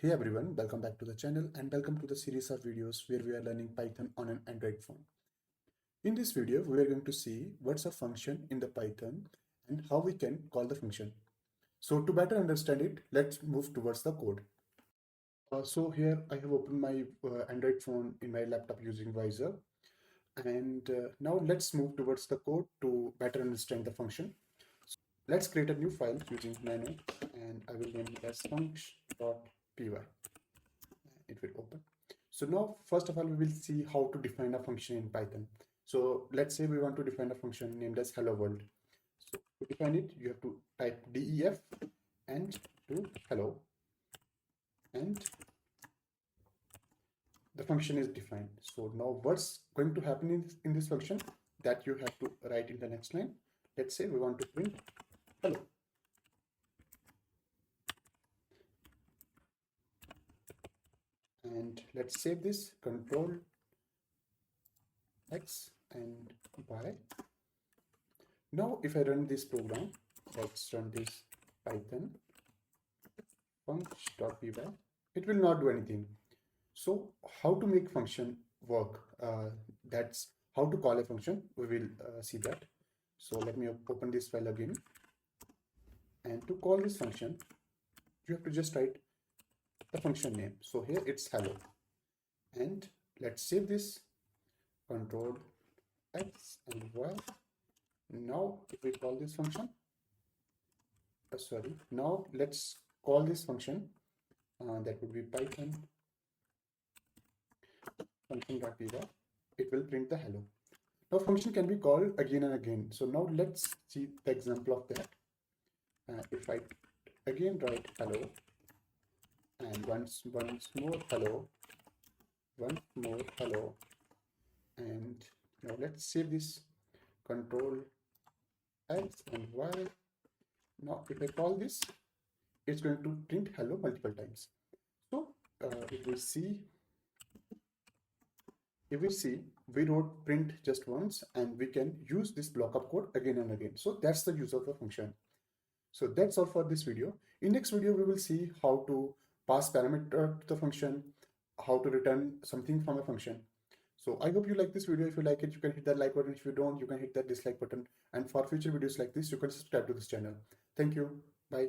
Hey everyone, welcome back to the channel and welcome to the series of videos where we are learning Python on an Android phone. In this video, we are going to see what's a function in the Python and how we can call the function. So to better understand it, let's move towards the code. So here I have opened my Android phone in my laptop using Visor. And now let's move towards the code to better understand the function. So let's create a new file using nano and I will name it as function.py. It will open. So now, first of all, we will see how to define a function in Python. So let's say we want to define a function named as hello world. So to define it, you have to type def and do hello, and the function is defined. So now what's going to happen in this function that you have to write in the next line. Let's say we want to print hello. And let's save this, control X and Y. Now if I run this program, let's run this Python function.py, it will not do anything. So how to make function work? That's how to call a function. We will see that. So let me open this file again. And to call this function, you have to just write the function name. So here it's hello. And let's save this, control X and Y. Now if we call this function, now let's call this function, that would be Python function.py. It will print the hello. Now function can be called again and again. So now let's see the example of that. If I again write hello and once more hello, once more hello, and now let's save this, control X and Y. Now if I call this, it's going to print hello multiple times. So if we see, we wrote print just once and we can use this block of code again and again. So that's the use of the function. So that's all for this video. In next video, we will see how to pass parameter to the function, how to return something from a function. So I hope you like this video. If you like it, you can hit that like button. If you don't, you can hit that dislike button. And for future videos like this, you can subscribe to this channel. Thank you. Bye.